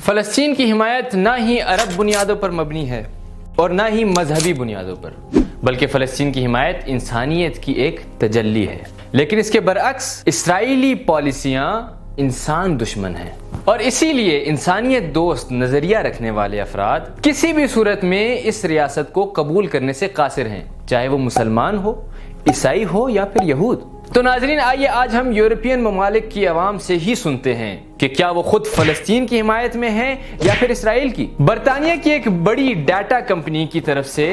فلسطین کی حمایت نہ ہی عرب بنیادوں پر مبنی ہے اور نہ ہی مذہبی بنیادوں پر، بلکہ فلسطین کی حمایت انسانیت کی ایک تجلی ہے۔ لیکن اس کے برعکس اسرائیلی پالیسیاں انسان دشمن ہیں، اور اسی لیے انسانیت دوست نظریہ رکھنے والے افراد کسی بھی صورت میں اس ریاست کو قبول کرنے سے قاصر ہیں، چاہے وہ مسلمان ہو، عیسائی ہو یا پھر یہود۔ تو ناظرین، آئیے آج ہم یورپین ممالک کی عوام سے ہی سنتے ہیں کہ کیا وہ خود فلسطین کی حمایت میں ہیں یا پھر اسرائیل کی۔ برطانیہ کی ایک بڑی ڈیٹا کمپنی کی طرف سے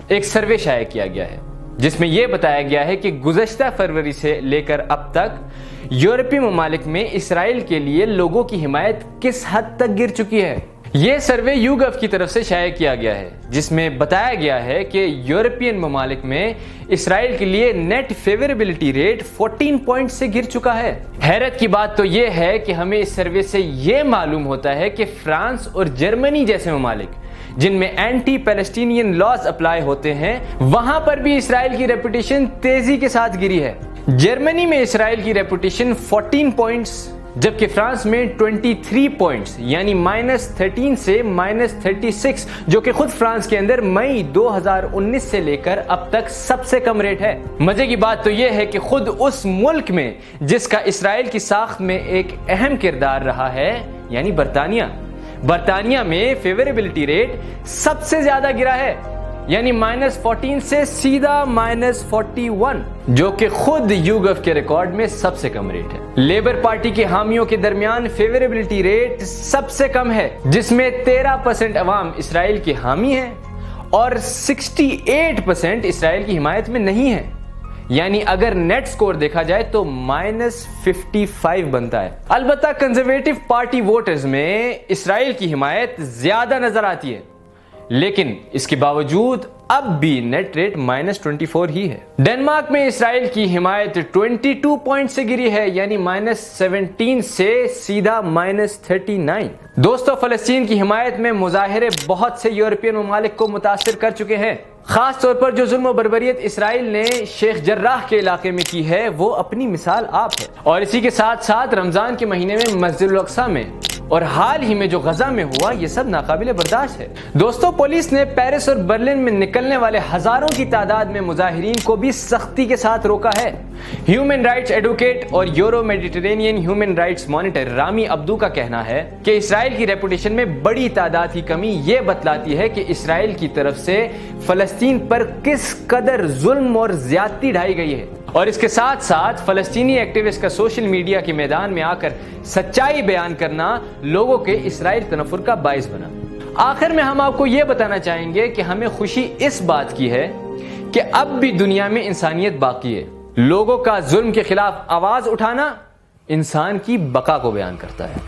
ایک سروے شائع کیا گیا ہے، جس میں یہ بتایا گیا ہے کہ گزشتہ فروری سے لے کر اب تک یورپی ممالک میں اسرائیل کے لیے لوگوں کی حمایت کس حد تک گر چکی ہے۔ یہ سروے YouGov کی طرف سے شائع کیا گیا ہے، جس میں بتایا گیا ہے کہ یورپین ممالک میں اسرائیل کے لیے نیٹ فیوریبلٹی ریٹ 14 پوائنٹ سے گر چکا ہے۔ حیرت کی بات تو یہ ہے کہ ہمیں اس سروے سے یہ معلوم ہوتا ہے کہ فرانس اور جرمنی جیسے ممالک جن میں اینٹی پیلسٹینین لاز اپلائی ہوتے ہیں، وہاں پر بھی اسرائیل کی ریپوٹیشن تیزی کے ساتھ گری ہے۔ جرمنی میں اسرائیل کی ریپوٹیشن 14 پوائنٹس، جبکہ فرانس میں 23 پوائنٹس یعنی -13 سے -36، جو کہ خود فرانس کے اندر مئی 2019 سے لے کر اب تک سب سے کم ریٹ ہے۔ مزے کی بات تو یہ ہے کہ خود اس ملک میں جس کا اسرائیل کی ساخت میں ایک اہم کردار رہا ہے، یعنی برطانیہ میں فیوریبلٹی ریٹ سب سے زیادہ گرا ہے، یعنی -14 سے سیدھا -41، جو کہ خود YouGov کے ریکارڈ میں سب سے کم ریٹ ہے۔ لیبر پارٹی کے حامیوں کے درمیان فیوریبلٹی ریٹ سب سے کم ہے، جس میں 13% عوام اسرائیل کے حامی ہیں اور 68% اسرائیل کی حمایت میں نہیں ہے، یعنی اگر نیٹ سکور دیکھا جائے تو -55 بنتا ہے۔ البتہ کنزرویٹو پارٹی ووٹرز میں اسرائیل کی حمایت زیادہ نظر آتی ہے، لیکن اس کے باوجود اب بھی نیٹ ریٹ -24 ہی ہے۔ ڈنمارک میں اسرائیل کی حمایت 22 پوائنٹ سے گری ہے، یعنی -17 سے سیدھا -39۔ دوستو، فلسطین کی حمایت میں مظاہرے بہت سے یورپین ممالک کو متاثر کر چکے ہیں۔ خاص طور پر جو ظلم و بربریت اسرائیل نے شیخ جراح کے علاقے میں کی ہے، وہ اپنی مثال آپ ہے۔ اور اسی کے ساتھ ساتھ رمضان کے مہینے میں مسجد الاقصی میں اور حال ہی میں جو غزہ میں ہوا، یہ سب ناقابل برداشت ہے۔ دوستو، پولیس نے پیرس اور برلن میں نکلنے والے ہزاروں کی تعداد میں مظاہرین کو بھی سختی کے ساتھ روکا ہے۔ ہیومن رائٹس ایڈوکیٹ اور Euro Mediterranean human rights monitor Rami Abdu کا کہنا ہے کہ اسرائیل کی ریپوٹیشن میں بڑی تعداد کی کمی یہ بتلاتی ہے کہ اسرائیل کی طرف سے فلسطین پر کس قدر ظلم اور زیادتی ڈھائی گئی ہے، اور اس کے ساتھ ساتھ فلسطینی ایکٹیوسٹ کا سوشل میڈیا کے میدان میں آ کر سچائی بیان کرنا لوگوں کے اسرائیل تنفر کا باعث بنا۔ آخر میں ہم آپ کو یہ بتانا چاہیں گے کہ ہمیں خوشی اس بات کی ہے کہ اب بھی دنیا میں انسانیت باقی ہے۔ لوگوں کا ظلم کے خلاف آواز اٹھانا انسان کی بقا کو بیان کرتا ہے۔